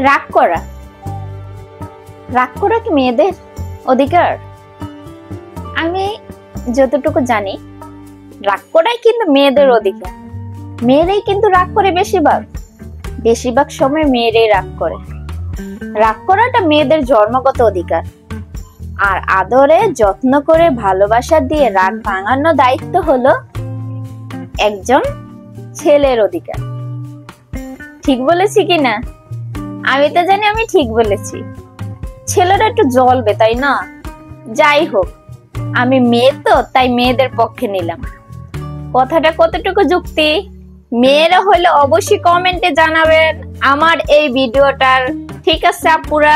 রাগ করা রাগ করা কি মেয়েদের অধিকার? আমি যতটুকু জানি রাগ করাই কিন্তু মেয়েদের অধিকার। মেয়েরাই কিন্তু রাগ করে বেশিরভাগ সময় মেয়েরাই রাগ করে। রাগ করাটা মেয়েদের জন্মগত অধিকার। আর আদরে যত্ন করে ভালোবাসা দিয়ে রাগ ভাঙানোর দায়িত্ব হলো একজন ছেলের অধিকার। ঠিক বলেছি কিনা? আমি তো জানি আমি ঠিক বলেছি। ছেলেরা একটু জ্বলবে, তাই না? যাই হোক, আমি মেয়ে তো তাই মেয়েদের পক্ষে নিলাম। কথাটা কতটুকু যুক্তি? মেয়েরা হলে অবশ্যই কমেন্টে জানাবেন আমার এই ভিডিওটার। ঠিক আছে আপুরা,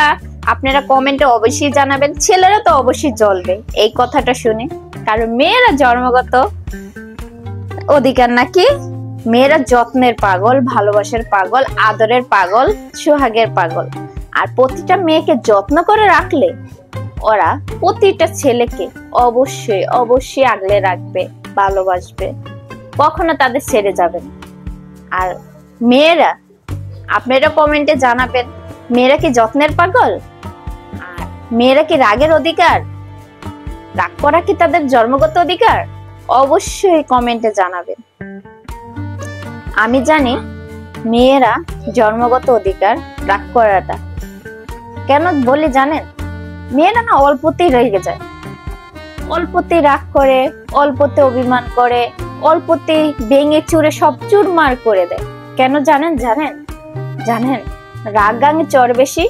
আপনারা কমেন্টে অবশ্যই জানাবেন। ছেলেরা তো অবশ্যই জ্বলবে এই কথাটা শুনে, কারণ মেয়েরা জন্মগত অধিকার নাকি। মেয়েরা যত্নের পাগল, ভালোবাসার পাগল, আদরের পাগল, সোহাগের পাগল। আর প্রতিটা মেয়েকে যত্ন করে রাখলে ওরা প্রতিটা ছেলেকে অবশ্যই আগলে রাখবে, ভালোবাসবে, কখনো তাদের ছেড়ে যাবে না। আর মেয়েরা, আপনারা কমেন্টে জানাবেন মেয়েরা কি যত্নের পাগল? আর মেয়েরা কি রাগের অধিকার? রাগ করা কি তাদের জন্মগত অধিকার? অবশ্যই কমেন্টে জানাবেন। আমি জানি মেয়েরা জন্মগত অধিকার রাগ করাটা। কেন বলি জানেন? মেয়েরা না অল্পতেই রেগে যায়, অল্পতেই রাগ করে, অল্পতে অভিমান করে, অল্পতেই ভেঙে চুরে সব চুরমার করে দেয়। কেন জানেন? রাগ গাঙে চর বেশি।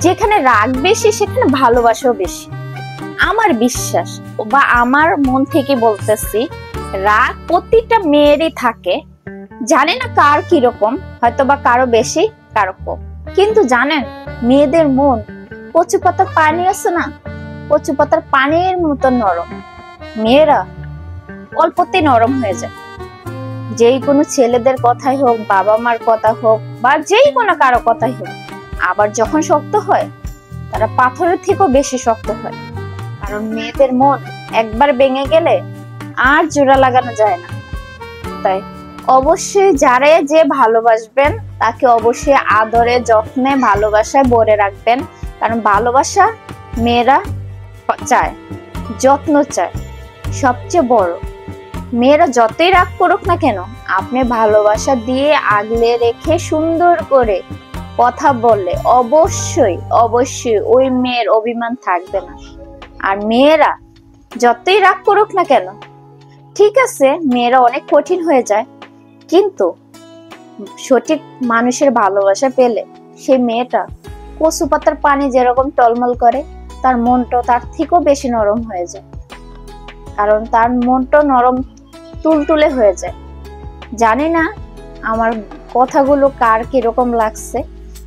যেখানে রাগ বেশি সেখানে ভালোবাসাও বেশি। আমার বিশ্বাস বা আমার মন থেকে বলতেছি, রাগ প্রতিটা মেয়েরই থাকে। জানি না কার কিরকম, হয়তো বা কারো বেশি কারো কম। কিন্তু জানেন, মেয়েদের মন কচু পাতার পানি আছে না, কচু পাতার পানির মতো নরম। মেয়েরা অল্পতেই নরম হয়ে যায়। যেই কোনো ছেলেদের কথাই হোক, বাবা মার কথা হোক, বা যেই কোনো কারো কথাই হোক, আবার যখন শক্ত হয় তারা পাথরের থেকেও বেশি শক্ত হয়। কারণ মেয়েদের মন একবার ভেঙে গেলে আর জোড়া লাগানো যায় না। তাই অবশ্যই যারা যে ভালোবাসবেন তাকে অবশ্যই আদরে যত্নে ভালোবাসায় ভরে রাখবেন। কারণ ভালোবাসা মেয়েরা চায়, যত্ন চায় সবচেয়ে বড়। মেয়েরা যতই রাগ করুক না কেন, আপনি ভালোবাসা দিয়ে আগলে রেখে সুন্দর করে কথা বললে অবশ্যই ওই মেয়ের অভিমান থাকবে না। আর মেয়েরা যতই রাগ করুক না কেন, ঠিক আছে মেয়েরা অনেক কঠিন হয়ে যায়, কিন্তু সঠিক মানুষের ভালোবাসা পেলে সেই মেয়েটা কচু পাতার পানি যেরকম টলমল করে, তার মনটা তার থেকেও বেশি নরম হয়ে যায়। কারণ তার মনটা নরম তুলতুলে হয়ে যায়। জানি না আমার কথাগুলো কার কিরকম লাগছে,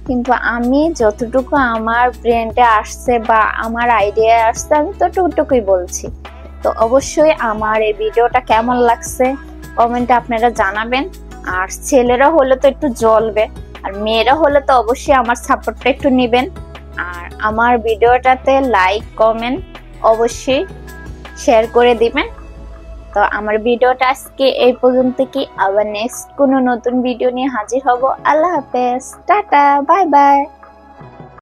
কিন্তু আমি যতটুকু আমার ব্রেনটা আসছে বা আমার আইডিয়া আসছে আমি ততটুকুই বলছি। তো অবশ্যই আমার এই ভিডিওটা কেমন লাগছে কমেন্টে আপনারা জানাবেন। আর ছেলেরা হলে তো একটু জ্বলবে, আর মেয়েরা হলে তো অবশ্যই আমার সাপোর্টটা একটু নেবেন। আর আমার ভিডিওটাতে লাইক কমেন্ট অবশ্যই শেয়ার করে দিবেন। তো আমার ভিডিওটা আজকে এই পর্যন্ত। কি আবার নেক্সট কোনো নতুন ভিডিও নিয়ে হাজির হব। আল্লাহ হাফেজ, টাটা, বাই বাই।